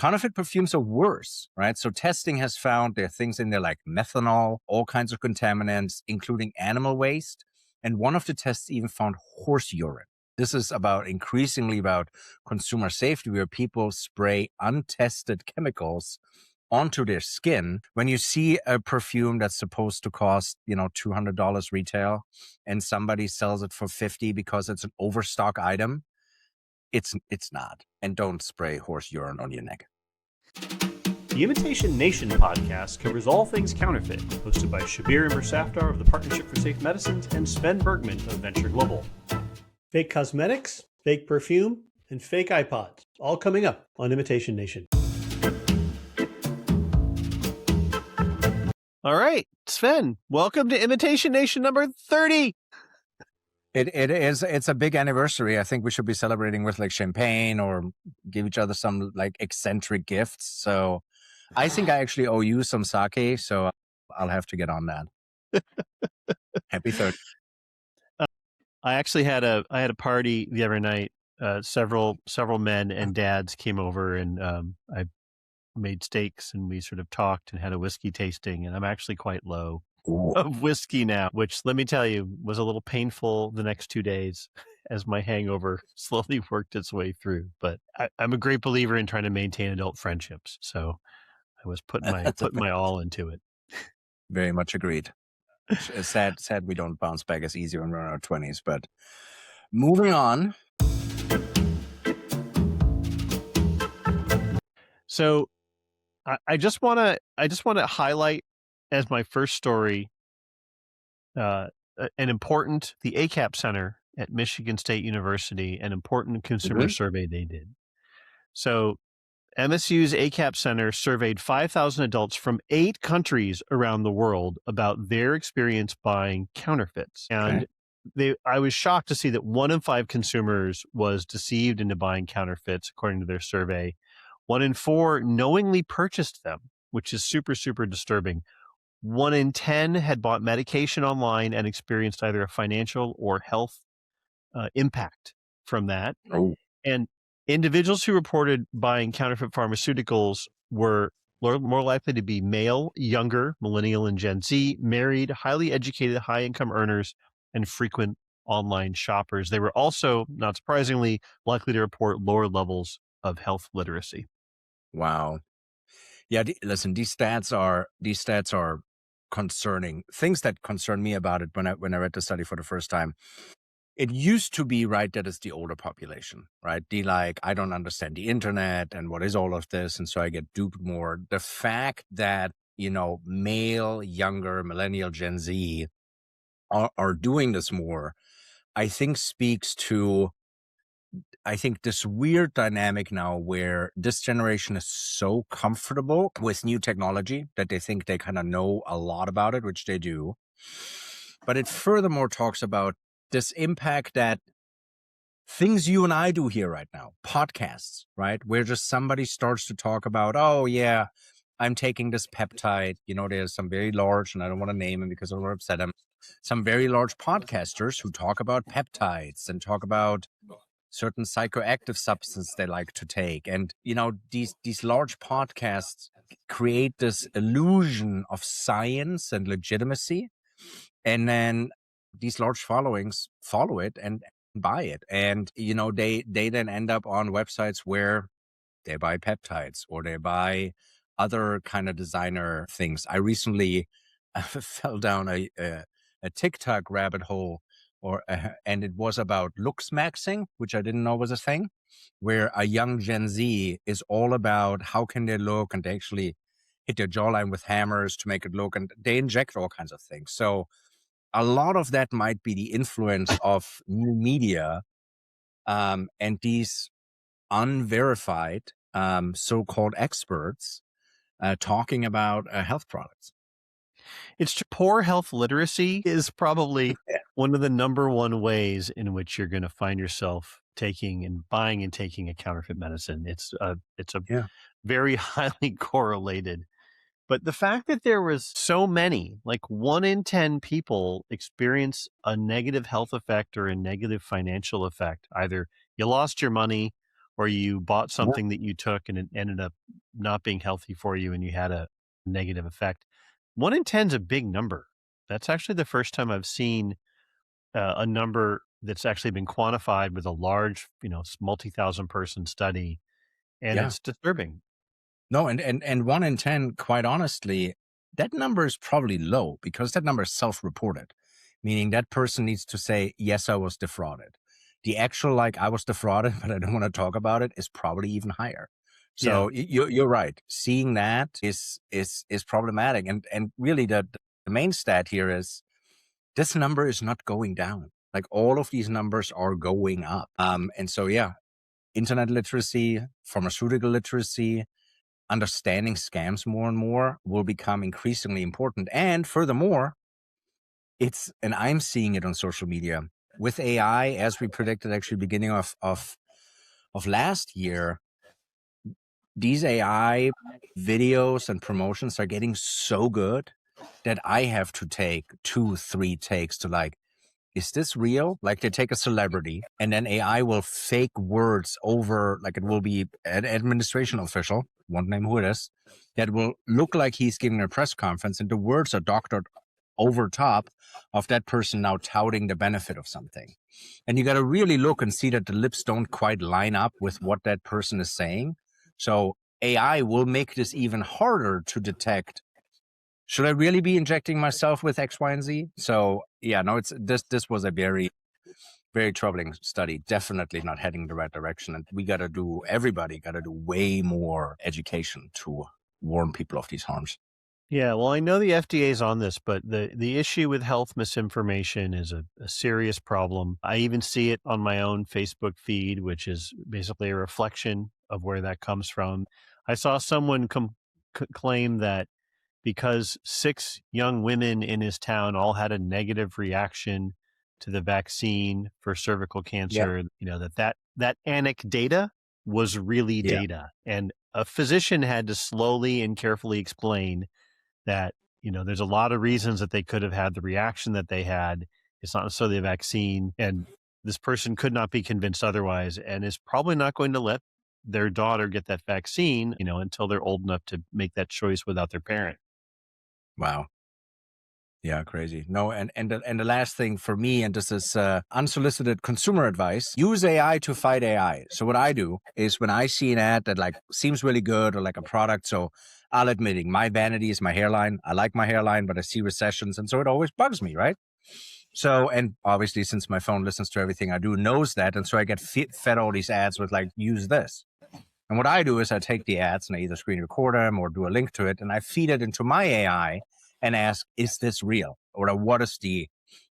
Counterfeit perfumes are worse, right? So testing has found there are things in there like methanol, all kinds of contaminants, including animal waste. And one of the tests even found horse urine. This is increasingly about consumer safety, where people spray untested chemicals onto their skin. When you see a perfume that's supposed to cost, $200 retail and somebody sells it for $50 because it's an overstock item, it's not. And don't spray horse urine on your neck. The Imitation Nation podcast covers all things counterfeit, hosted by Shabbir and Sven of the Partnership for Safe Medicines and Sven Bergman of Venture Global. Fake cosmetics, fake perfume, and fake iPods, all coming up on Imitation Nation. All right, Sven, welcome to Imitation Nation number 30. It's a big anniversary. I think we should be celebrating with like champagne or give each other some like eccentric gifts. So I think I actually owe you some sake, so I'll have to get on that. Happy 30th. I actually had a party the other night. Several men and dads came over, and I made steaks, and we sort of talked and had a whiskey tasting. And I'm actually quite low of whiskey now, which, let me tell you, was a little painful the next 2 days as my hangover slowly worked its way through. But I'm a great believer in trying to maintain adult friendships, so I was putting my all into it. Very much agreed. Sad we don't bounce back as easy when we're in our 20s, but moving on. So I just want to highlight as my first story the ACAP Center at Michigan State University, an important consumer survey they did. So MSU's ACAP Center surveyed 5,000 adults from 8 countries around the world about their experience buying counterfeits. And I was shocked to see that 1 in 5 consumers was deceived into buying counterfeits, according to their survey. 1 in 4 knowingly purchased them, which is super, super disturbing. 1 in 10 had bought medication online and experienced either a financial or health impact from that. And individuals who reported buying counterfeit pharmaceuticals were more likely to be male, younger, millennial and Gen Z, married, highly educated, high-income earners, and frequent online shoppers. They were also, not surprisingly, likely to report lower levels of health literacy. Wow. Yeah, listen, these stats are concerning. Things that concern me about it when I read the study for the first time. It used to be, right, that it's the older population, right? I don't understand the internet and what is all of this, and so I get duped more. The fact that, male, younger, millennial, Gen Z are doing this more, I think speaks to, this weird dynamic now where this generation is so comfortable with new technology that they think they kind of know a lot about it, which they do. But it furthermore talks about this impact that things you and I do here right now, podcasts, right? Where just somebody starts to talk about, oh yeah, I'm taking this peptide. There's some very large, and I don't want to name them because I don't want to upset them, some very large podcasters who talk about peptides and talk about certain psychoactive substance they like to take. And, these large podcasts create this illusion of science and legitimacy. And then these large followings follow it and buy it. And, they then end up on websites where they buy peptides or they buy other kind of designer things. I recently fell down a TikTok rabbit hole and it was about looks maxing, which I didn't know was a thing, where a young Gen Z is all about how can they look, and they actually hit their jawline with hammers to make it look, and they inject all kinds of things. So a lot of that might be the influence of new media and these unverified so-called experts talking about health products. It's poor health literacy is probably one of the number one ways in which you're going to find yourself taking and buying and taking a counterfeit medicine. It's very highly correlated. But the fact that there was so many, like 1 in 10 people experience a negative health effect or a negative financial effect, either you lost your money or you bought Yeah. something that you took and it ended up not being healthy for you and you had a negative effect. 1 in 10 is a big number. That's actually the first time I've seen a number that's actually been quantified with a large, multi-thousand person study, and Yeah. it's disturbing. No, and 1 in 10, quite honestly, that number is probably low because that number is self-reported, meaning that person needs to say, "Yes, I was defrauded." The actual, like, "I was defrauded, but I don't wanna talk about it," is probably even higher. Yeah. So you're right. Seeing that is problematic, and really the main stat here is this number is not going down. Like, all of these numbers are going up. And so, yeah, internet literacy, pharmaceutical literacy, understanding scams more and more will become increasingly important. And furthermore, and I'm seeing it on social media with AI, as we predicted actually beginning of last year. These AI videos and promotions are getting so good that I have to take 2, 3 takes to, like, is this real? Like, they take a celebrity and then AI will fake words over, like, it will be an administration official, won't name who it is, that will look like he's giving a press conference, and the words are doctored over top of that person now touting the benefit of something. And you got to really look and see that the lips don't quite line up with what that person is saying. So AI will make this even harder to detect. Should I really be injecting myself with X, Y, and Z? So yeah, no, it's this was a very, very troubling study. Definitely not heading the right direction. And everybody gotta do way more education to warn people of these harms. Yeah, well, I know the FDA is on this, but the issue with health misinformation is a serious problem. I even see it on my own Facebook feed, which is basically a reflection of where that comes from. I saw someone claim that because 6 young women in his town all had a negative reaction to the vaccine for cervical Yeah, cancer, that anecdata was really yeah. data. And a physician had to slowly and carefully explain that, there's a lot of reasons that they could have had the reaction that they had. It's not necessarily a vaccine. And this person could not be convinced otherwise and is probably not going to let their daughter get that vaccine, until they're old enough to make that choice without their parent. Wow. Yeah, crazy. No, and the last thing for me, and this is unsolicited consumer advice: use AI to fight AI. So what I do is when I see an ad that, like, seems really good, or like a product. So I'll admit, my vanity is my hairline. I like my hairline, but I see recessions, and so it always bugs me, right? So, and obviously, since my phone listens to everything I do, knows that, and so I get fed all these ads with, like, use this. And what I do is I take the ads and I either screen record them or do a link to it, and I feed it into my AI and ask, is this real? Or what is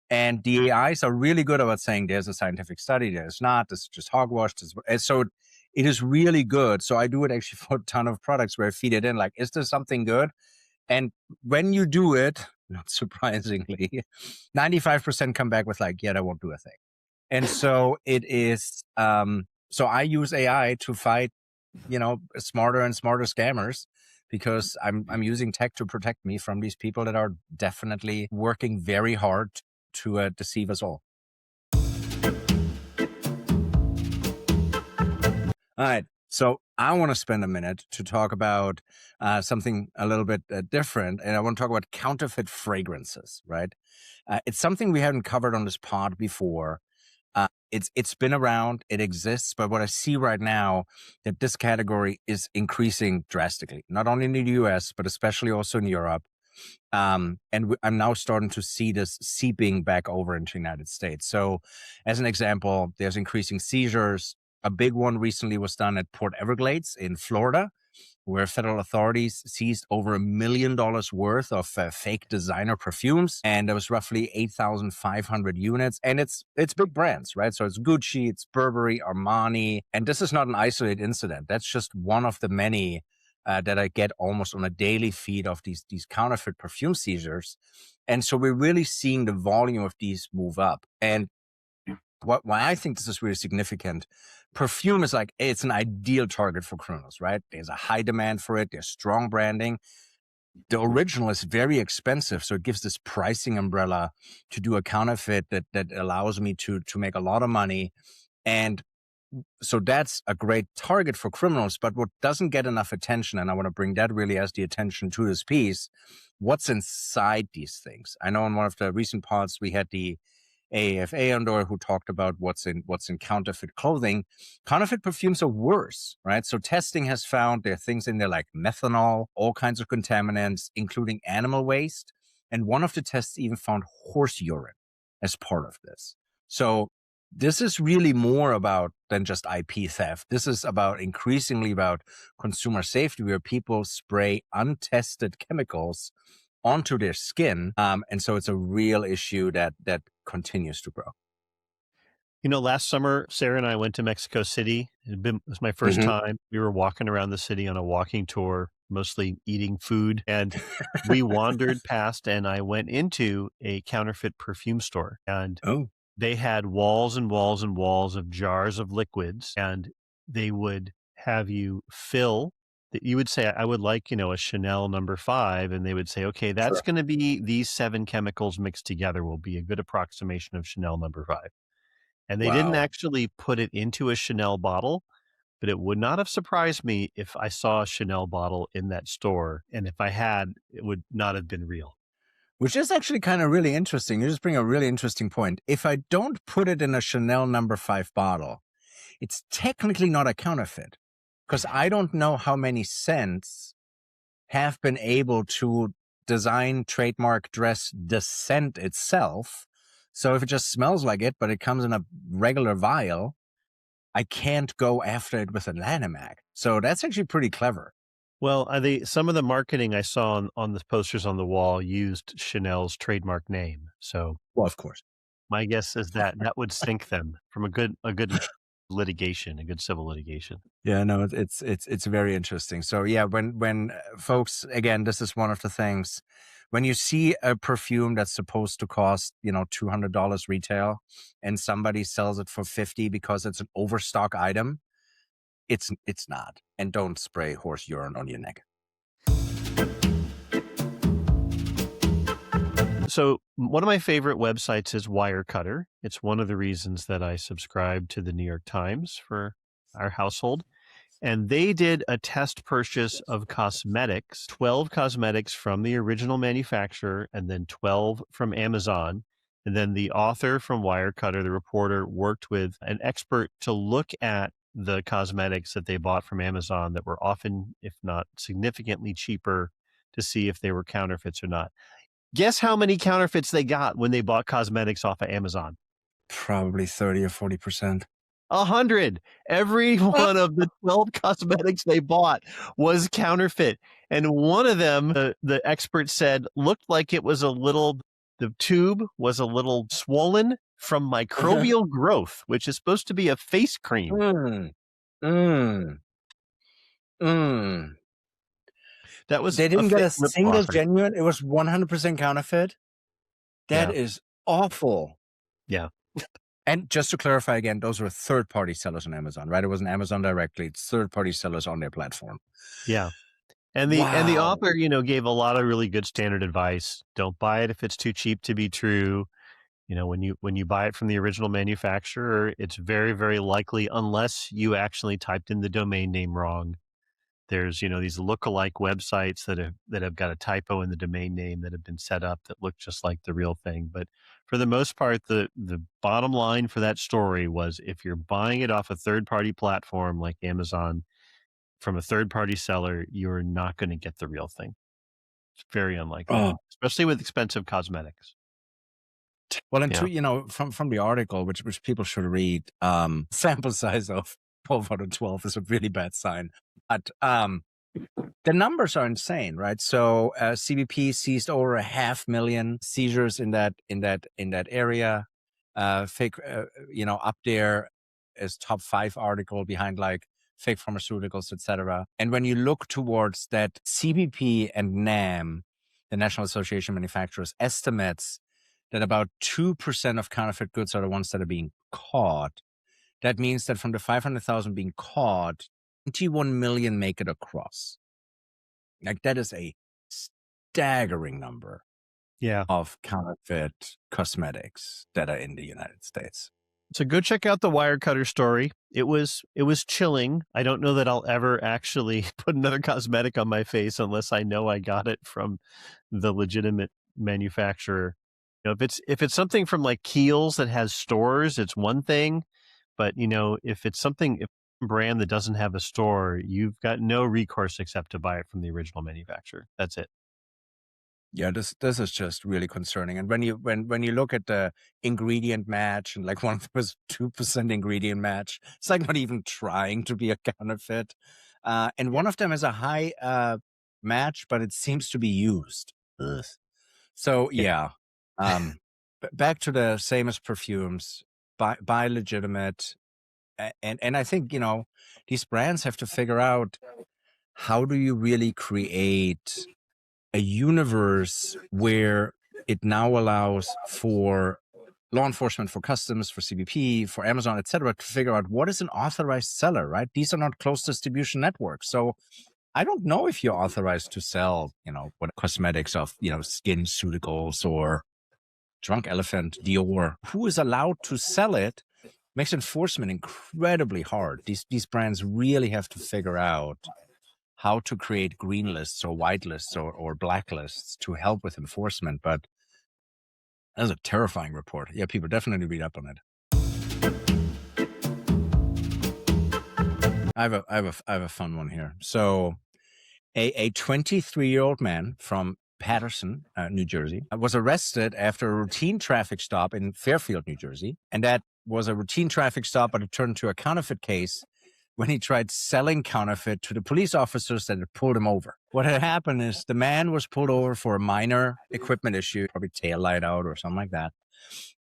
and the AIs are really good about saying there's a scientific study, there's not, this is just hogwash. And so it is really good. So I do it actually for a ton of products where I feed it in, like, is there something good? And when you do it, not surprisingly, 95% come back with, like, yeah, that won't do a thing. And so it is, so I use AI to fight, smarter and smarter scammers, because I'm using tech to protect me from these people that are definitely working very hard to deceive us all. All right. So I want to spend a minute to talk about something a little bit different, and I want to talk about counterfeit fragrances. Right? It's something we haven't covered on this pod before. It's been around, it exists, but what I see right now, that this category is increasing drastically, not only in the US, but especially also in Europe. And I'm now starting to see this seeping back over into the United States. So, as an example, there's increasing seizures. A big one recently was done at Port Everglades in Florida, where federal authorities seized over $1 million worth of fake designer perfumes, and there was roughly 8,500 units. And it's big brands, right? So it's Gucci, it's Burberry, Armani, and this is not an isolated incident. That's just one of the many that I get almost on a daily feed of these counterfeit perfume seizures. And so we're really seeing the volume of these move up. And why I think this is really significant, perfume is like, it's an ideal target for criminals, right? There's a high demand for it. There's strong branding. The original is very expensive, so it gives this pricing umbrella to do a counterfeit that allows me to make a lot of money. And so that's a great target for criminals. But what doesn't get enough attention, and I want to bring that really as the attention to this piece, what's inside these things. I know in one of the recent pods we had the AAFA on door who talked about what's in counterfeit clothing. Counterfeit perfumes are worse, right? So testing has found there are things in there like methanol, all kinds of contaminants, including animal waste. And one of the tests even found horse urine as part of this. So this is really more about than just IP theft. This is about increasingly about consumer safety, where people spray untested chemicals onto their skin. And so it's a real issue that continues to grow. Last summer, Sarah and I went to Mexico City. It was my first time. We were walking around the city on a walking tour, mostly eating food. And we wandered past, and I went into a counterfeit perfume store. And they had walls and walls and walls of jars of liquids. And they would have you fill. You would say, I would like, a Chanel number 5. And they would say, okay, that's going to be these 7 chemicals mixed together will be a good approximation of Chanel number 5. And they didn't actually put it into a Chanel bottle, but it would not have surprised me if I saw a Chanel bottle in that store. And if I had, it would not have been real. Which is actually kind of really interesting. You just bring a really interesting point. If I don't put it in a Chanel number 5 bottle, it's technically not a counterfeit, because I don't know how many scents have been able to design, trademark, dress the scent itself. So if it just smells like it, but it comes in a regular vial, I can't go after it with a Lanham-Act. So that's actually pretty clever. Well, some of the marketing I saw on the posters on the wall used Chanel's trademark name. So, well, of course, my guess is that would sink them from a good litigation, a good civil litigation. Yeah, no, it's very interesting. So yeah, when folks, again, this is one of the things. When you see a perfume that's supposed to cost, $200 retail, and somebody sells it for $50 because it's an overstock item, it's not. And don't spray horse urine on your neck. So one of my favorite websites is Wirecutter. It's one of the reasons that I subscribe to the New York Times for our household. And they did a test purchase of cosmetics, 12 cosmetics from the original manufacturer, and then 12 from Amazon. And then the author from Wirecutter, the reporter, worked with an expert to look at the cosmetics that they bought from Amazon that were often, if not significantly cheaper, to see if they were counterfeits or not. Guess how many counterfeits they got when they bought cosmetics off of Amazon? Probably 30 or 40%. 100. Every one of the 12 cosmetics they bought was counterfeit. And one of them, the expert said, looked like it was the tube was a little swollen from microbial growth, which is supposed to be a face cream. That was They didn't get a single genuine. It was 100% counterfeit. That is awful. Yeah. And just to clarify again, those were third-party sellers on Amazon, right? It wasn't Amazon directly. It's third-party sellers on their platform. Yeah. And the author, gave a lot of really good standard advice. Don't buy it if it's too cheap to be true. When you buy it from the original manufacturer, it's very, very likely, unless you actually typed in the domain name wrong. There's, these lookalike websites that have got a typo in the domain name that have been set up that look just like the real thing. But for the most part, the bottom line for that story was, if you're buying it off a third-party platform like Amazon from a third-party seller, you're not going to get the real thing. It's very unlikely, especially with expensive cosmetics. Well, and from the article, which people should read, sample size of 12 out of 12 is a really bad sign. But the numbers are insane, right? So CBP seized over 500,000 seizures in that area. Fake, up there as top 5 article behind like fake pharmaceuticals, etc. And when you look towards that, CBP and NAM, the National Association of Manufacturers, estimates that about 2% of counterfeit goods are the ones that are being caught. That means that from the 500,000 being caught, 21 million make it across. Like, that is a staggering number of counterfeit cosmetics that are in the United States. So go check out the Wirecutter story. It was chilling. I don't know that I'll ever actually put another cosmetic on my face unless I know I got it from the legitimate manufacturer. If it's something from like Kiehl's that has stores, it's one thing. But if it's something if brand that doesn't have a store, you've got no recourse except to buy it from the original manufacturer. That's it. Yeah, this is just really concerning. And when you look at the ingredient match, and like one of them was 2% ingredient match, it's like not even trying to be a counterfeit. And one of them is a high match, but it seems to be used. Ugh. So Yeah. yeah, back to the same as perfumes, buy legitimate, and I think these brands have to figure out, how do you really create a universe where it now allows for law enforcement, for customs, for CBP, for Amazon, etc., to figure out what is an authorized seller, right? These are not closed distribution networks. So I don't know if you're authorized to sell, what cosmetics of, skin SkinCeuticals or Drunk Elephant, Dior. Who is allowed to sell it? Makes enforcement incredibly hard. These brands really have to figure out how to create green lists or white lists or black lists to help with enforcement. But that's a terrifying report. Yeah, people definitely read up on it. I have a fun one here. So a 23-year-old man from Patterson, New Jersey, was arrested after a routine traffic stop in Fairfield, New Jersey. And that was a routine traffic stop, but it turned into a counterfeit case when he tried selling counterfeit to the police officers that had pulled him over. What had happened is the man was pulled over for a minor equipment issue, probably tail light out or something like that.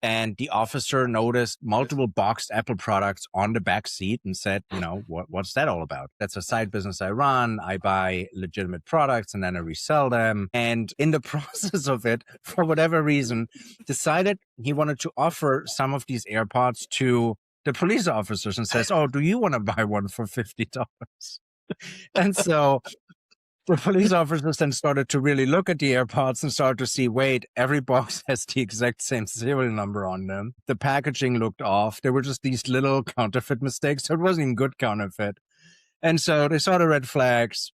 And the officer noticed multiple boxed Apple products on the back seat and said, what's that all about? That's a side business I run. I buy legitimate products and then I resell them. And in the process of it, for whatever reason, decided he wanted to offer some of these AirPods to the police officers and says, oh, do you want to buy one for $50? And so the police officers then started to really look at the AirPods and started to see, wait, every box has the exact same serial number on them. The packaging looked off. There were just these little counterfeit mistakes. So it wasn't even good counterfeit. And so they saw the red flags.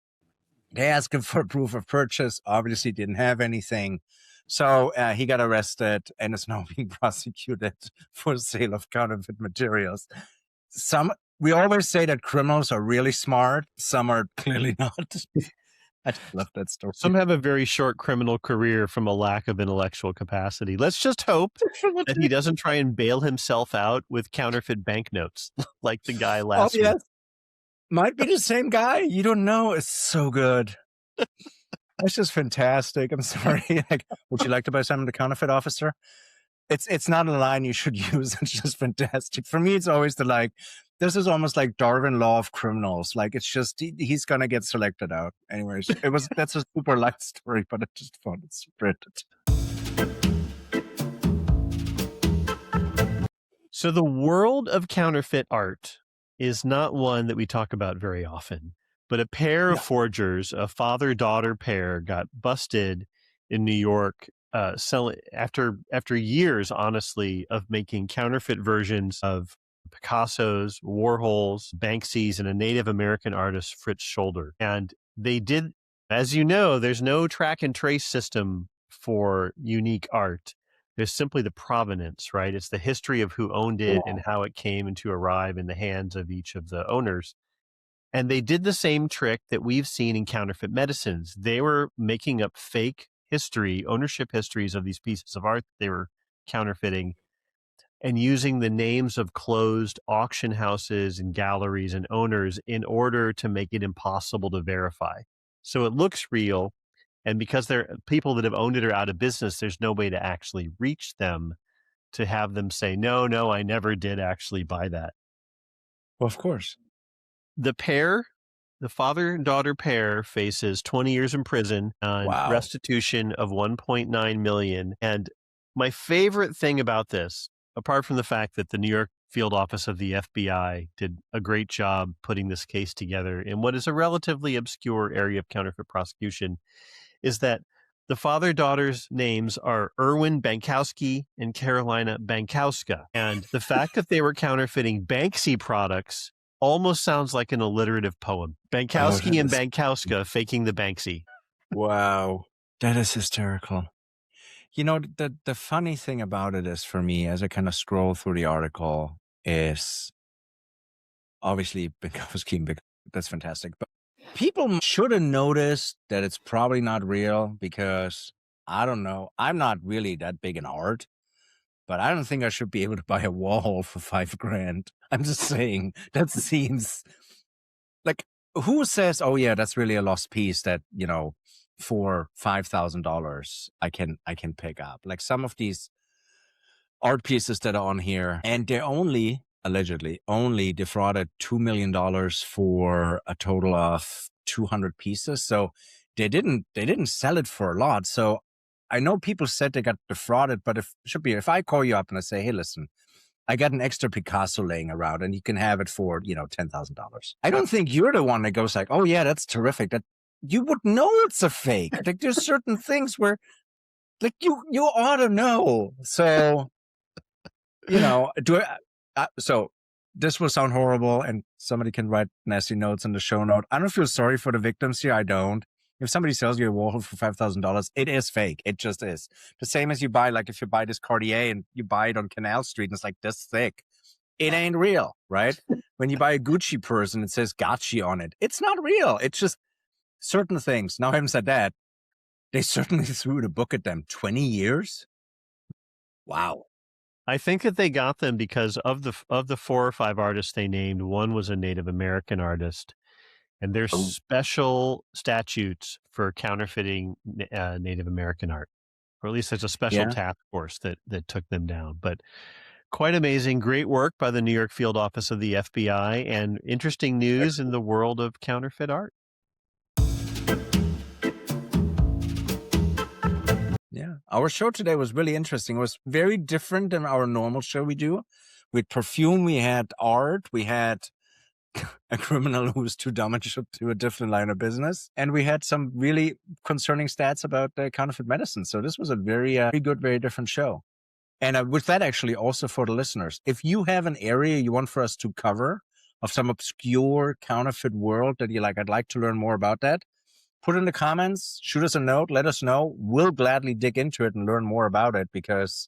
They asked him for proof of purchase. Obviously didn't have anything. So he got arrested and is now being prosecuted for sale of counterfeit materials. We always say that criminals are really smart. Some are clearly not. I just love that story. Some have a very short criminal career from a lack of intellectual capacity. Let's just hope that he doesn't try and bail himself out with counterfeit banknotes like the guy last week. Might be the same guy. You don't know. It's so good. That's just fantastic. I'm sorry. Like, would you like to buy something to counterfeit, officer? It's not a line you should use. It's just fantastic. For me, it's always this is almost like Darwin law of criminals. Like, it's just, he's going to get selected out. Anyways, that's a super light story, but I just found it spirited. So the world of counterfeit art is not one that we talk about very often, but a pair of forgers, a father-daughter pair, got busted in New York selling after years, honestly, of making counterfeit versions of Picasso's, Warhol's, Banksy's, and a Native American artist, Fritz Scholder. And they did, as you know, there's no track and trace system for unique art. There's simply the provenance, right? It's the history of who owned it and how it came to arrive in the hands of each of the owners. And they did the same trick that we've seen in counterfeit medicines. They were making up fake ownership histories of these pieces of art they were counterfeiting, and using the names of closed auction houses and galleries and owners in order to make it impossible to verify. So it looks real. And because they're people that have owned it are out of business, there's no way to actually reach them to have them say, no, I never did actually buy that. Well, of course. The father and daughter pair, faces 20 years in prison on restitution of $1.9 million. And my favorite thing about this, apart from the fact that the New York field office of the FBI did a great job putting this case together in what is a relatively obscure area of counterfeit prosecution, is that The father-daughter's names are Erwin Bankowski and Carolina Bankowska. And the fact that they were counterfeiting Banksy products almost sounds like an alliterative poem. Bankowski and Bankowska faking the Banksy. Wow. That is hysterical. You know, the funny thing about it is, for me, as I kind of scroll through the article, is obviously Bankowski, that's fantastic. But people should have noticed that it's probably not real because, I don't know, I'm not really that big in art, but I don't think I should be able to buy a Warhol for $5,000. I'm just saying, that seems like, who says, oh yeah, that's really a lost piece that, you know, for $5,000 I can pick up. Like some of these art pieces that are on here, and they allegedly only defrauded $2 million for a total of 200 pieces. So they didn't sell it for a lot. So I know people said they got defrauded, but if I call you up and I say, hey, listen, I got an extra Picasso laying around and you can have it for, $10,000. I don't think you're the one that goes like, oh yeah, that's terrific. That you would know it's a fake. Like there's certain things where like you ought to know. So, so this will sound horrible and somebody can write nasty notes in the show note. I don't feel sorry for the victims here. I don't. If somebody sells you a Warhol for $5,000, it is fake. It just is. The same as you buy, like if you buy this Cartier and you buy it on Canal Street and it's like this thick, it ain't real, right? When you buy a Gucci purse and it says Gucci on it, it's not real. It's just certain things. Now, having said that, they certainly threw the book at them. 20 years? Wow. I think that they got them because of the 4 or 5 artists they named, one was a Native American artist. And there's special statutes for counterfeiting Native American art, or at least there's a special task force that took them down. But quite amazing, great work by the New York field office of the FBI, and interesting news in the world of counterfeit art. Yeah, our show today was really interesting. It was very different than our normal show we do. With perfume, we had art, we had a criminal who was too dumb and should do a different line of business. And we had some really concerning stats about counterfeit medicine. So this was a very good, very different show. And with that, actually, also for the listeners, if you have an area you want for us to cover of some obscure counterfeit world that you're like, I'd like to learn more about that, put in the comments, shoot us a note, let us know. We'll gladly dig into it and learn more about it, because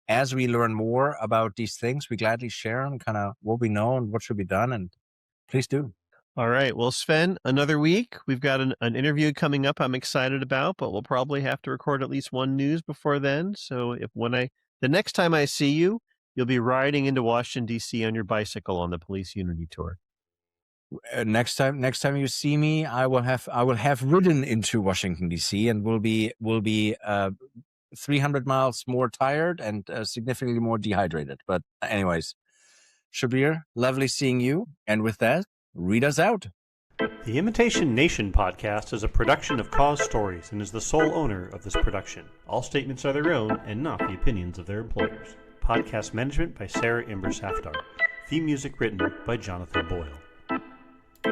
as we learn more about these things, we gladly share them, kind of what we know and what should be done. And please do. All right. Well, Sven, another week. We've got an interview coming up I'm excited about, but we'll probably have to record at least one news before then. So the next time I see you, you'll be riding into Washington, D.C. on your bicycle on the Police Unity Tour. Next time you see me, I will have ridden into Washington, D.C. and will be 300 miles more tired and significantly more dehydrated. But anyways, Shabbir, lovely seeing you. And with that, read us out. The Imitation Nation podcast is a production of Cause Stories and is the sole owner of this production. All statements are their own and not the opinions of their employers. Podcast management by Sarah Imber Safdar. Theme music written by Jonathan Boyle.